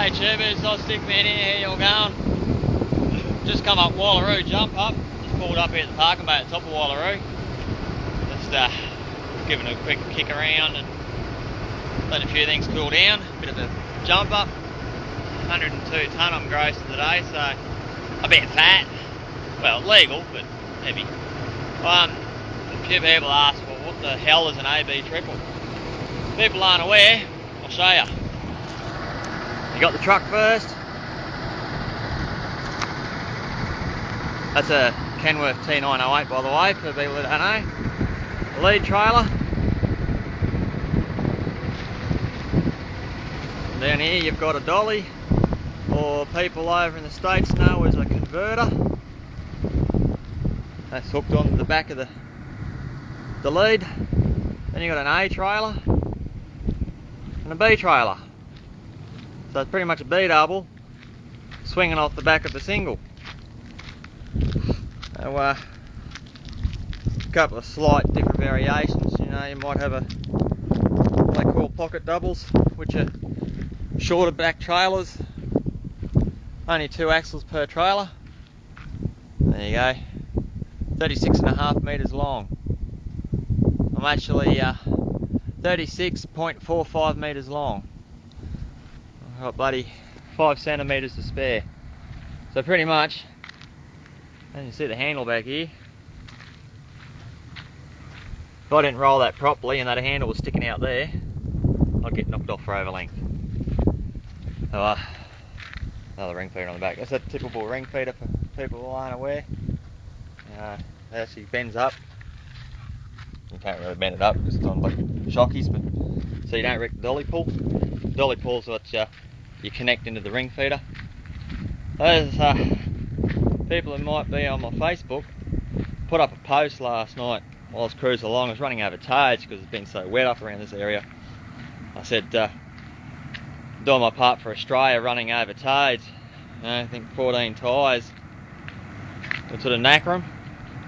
G'day tubers, I'll stick man here, how you all going? Just come up Wallaroo, jump up, just pulled up here at the parking bay at the top of Wallaroo. Just giving a quick kick around and letting a few things cool down. Bit of a jump up, 102 tonne I'm grossing today, so a bit fat. Well, legal, but heavy. A few people ask, well, what the hell is an AB triple? People aren't aware, I'll show you. You got the truck first. That's a Kenworth T908 by the way, for people that don't know. The lead trailer. And down here you've got a dolly, or people over in the States know as a converter. That's hooked onto the back of the lead. Then you've got an A trailer and a B trailer. So it's pretty much a B double swinging off the back of the single. So, a couple of slight different variations. You know, you might have what they call pocket doubles, which are shorter back trailers, only 2 axles per trailer. There you go, 36.5 metres long. I'm actually 36.45 metres long. I've got bloody 5 centimetres to spare. So pretty much, and you see the handle back here. If I didn't roll that properly and that handle was sticking out there, I'd get knocked off for over length. So, another ring feeder on the back. That's a typical ring feeder for people who aren't aware. It actually bends up. You can't really bend it up because it's on like shockies, but so you don't wreck the dolly pull. Dolly pull's what you connect into the ring feeder. Those people who might be on my Facebook put up a post last night while I was cruising along. I was running over toads because it's been so wet up around this area. I said, doing my part for Australia, running over toads. I think 14 tyres would sort of knacker them.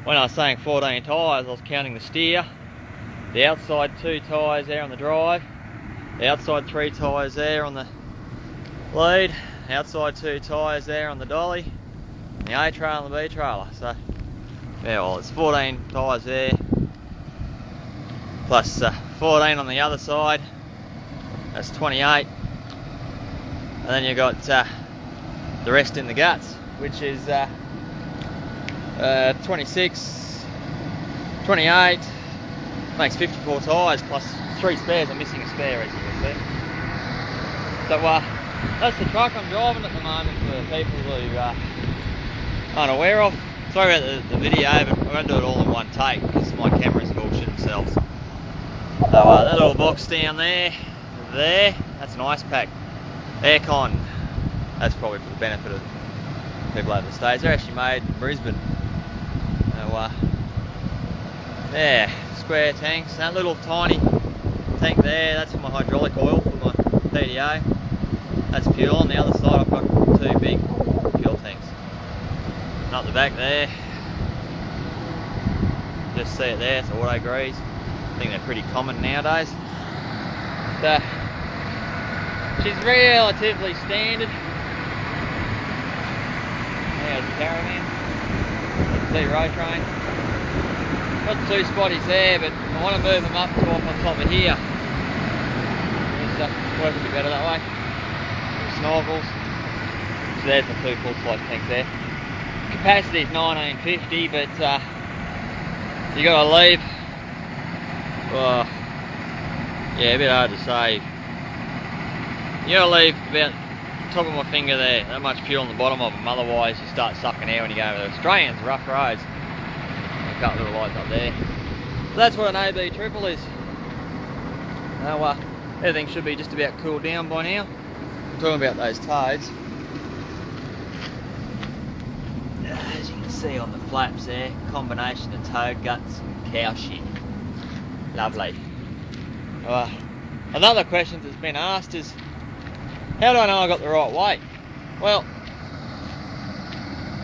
When I was saying 14 tyres, I was counting the steer, the outside 2 tyres there on the drive, the outside 3 tyres there on the lead, outside 2 tyres there on the dolly, and the A trailer and the B trailer. So, yeah, well, it's 14 tyres there, plus 14 on the other side, that's 28. And then you've got the rest in the guts, which is 26, 28, makes 54 tyres plus 3 spares. I'm missing a spare, as you can see. So that's the truck I'm driving at the moment for people who aren't aware of. Sorry about the video, but I'm going to do it all in one take because my camera's bullshit themselves. So that little box down there, that's an ice pack. Aircon, that's probably for the benefit of people over the States. They're actually made in Brisbane. So, yeah, square tanks. That little tiny tank there, that's for my hydraulic oil for my PDO. That's fuel. On the other side I've got 2 big fuel tanks. And up the back there, just see it there, it's auto grease. I think they're pretty common nowadays. But, she's relatively standard. There's the caravan. That's the road train. Got 2 spotties there, but I want to move them up to off on top of here. It's working a bit better that way. Snorkels. So there's the 2 full size tanks there. Capacity is 1950, but you got to leave. Yeah, a bit hard to save. You got to leave about the top of my finger there, that much fuel on the bottom of them, otherwise you start sucking air when you go over the Australians, rough roads. A couple little lights up there. So that's what an AB triple is. Now everything should be just about cooled down by now. I'm talking about those toads. As you can see on the flaps there, combination of toad guts and cow shit. Lovely. Another question that's been asked is, how do I know I got the right weight? Well,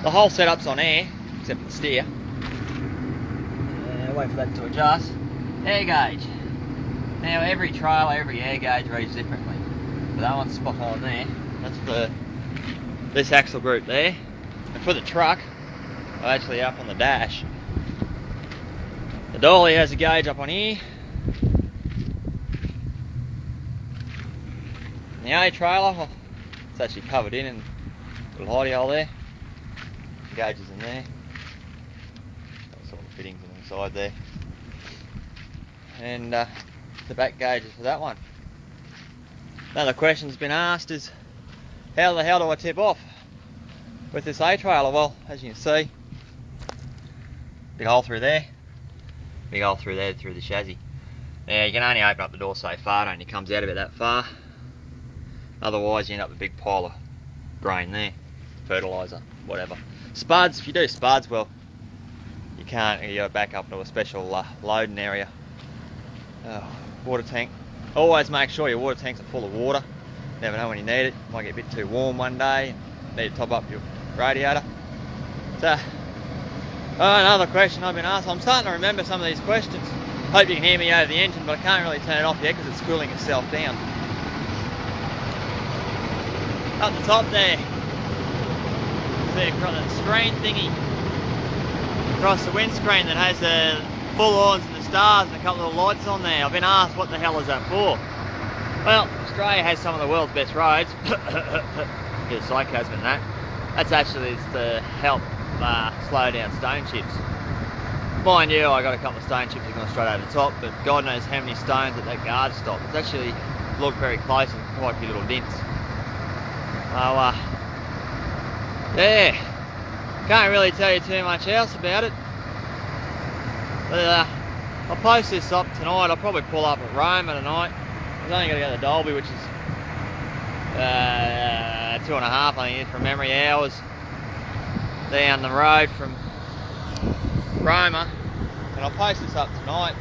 the whole setup's on air, except for the steer. Wait for that to adjust. Air gauge. Now every trailer, every air gauge reads differently. But that one's spot on there. That's for this axle group there. And for the truck, I'm actually up on the dash. The dolly has a gauge up on here. And the A trailer, well, it's actually covered in and a little hidey hole there. Gauges in there. That's all the fittings on the side there. And the back gauges for that one. Another question's been asked is, how the hell do I tip off with this A trailer? Well, as you can see, big hole through there, big hole through there through the chassis. Now you can only open up the door so far, don't you? It comes out of it that far. Otherwise you end up with a big pile of grain there, fertiliser, whatever. Spuds, if you do spuds, well, you can't, you gotta back up to a special loading area. Water tank. Always make sure your water tanks are full of water. Never know when you need it. Might get a bit too warm one day and need to top up your radiator. So, another question I've been asked. I'm starting to remember some of these questions. Hope you can hear me over the engine, but I can't really turn it off yet because it's cooling itself down. Up the top there, see across the screen thingy, across the windscreen that has the bullhorns and the stars and a couple of little lights on there. I've been asked what the hell is that for. Well, Australia has some of the world's best roads. Get a sarcasm in that. That's actually to help slow down stone chips. Mind you, I got a couple of stone chips that are going straight over the top, but God knows how many stones at that guard stop. It's actually looked very close and quite a few little dents. So, yeah, can't really tell you too much else about it. But, I'll post this up tonight. I'll probably pull up at Roma tonight. I've only got to go to Dalby, which is 2.5, I think, from memory hours down the road from Roma, and I'll post this up tonight.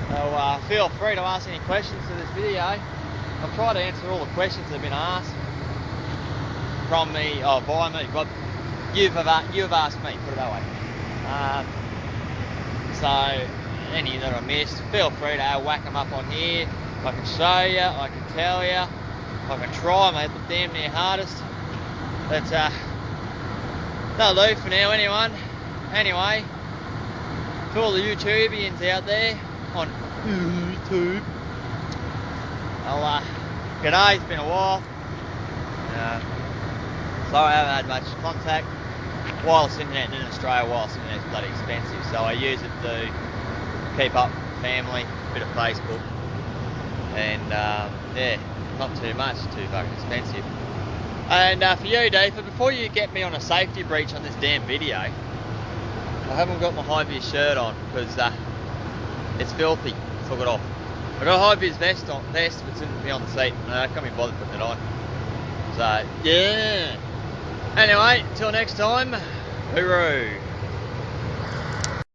So feel free to ask any questions to this video. I'll try to answer all the questions that have been asked from me, or by me, but you've asked me, put it that way. So any that I missed, feel free to whack them up on here. I can show you, I can tell you, I can try my damn near hardest. But that'll do for now, anyone. Anyway, to all the YouTubians out there on YouTube, well, g'day, it's been a while. Sorry I haven't had much contact. Wireless internet in Australia, wireless internet's bloody expensive, so I use it to keep up with family, a bit of Facebook, and yeah, not too much, too fucking expensive. And for you, Dave, before you get me on a safety breach on this damn video, I haven't got my high vis shirt on because it's filthy. Took it off. I got a high vis vest but it's on the seat. I can't be bothered putting it on. So yeah. Anyway, till next time, hooroo.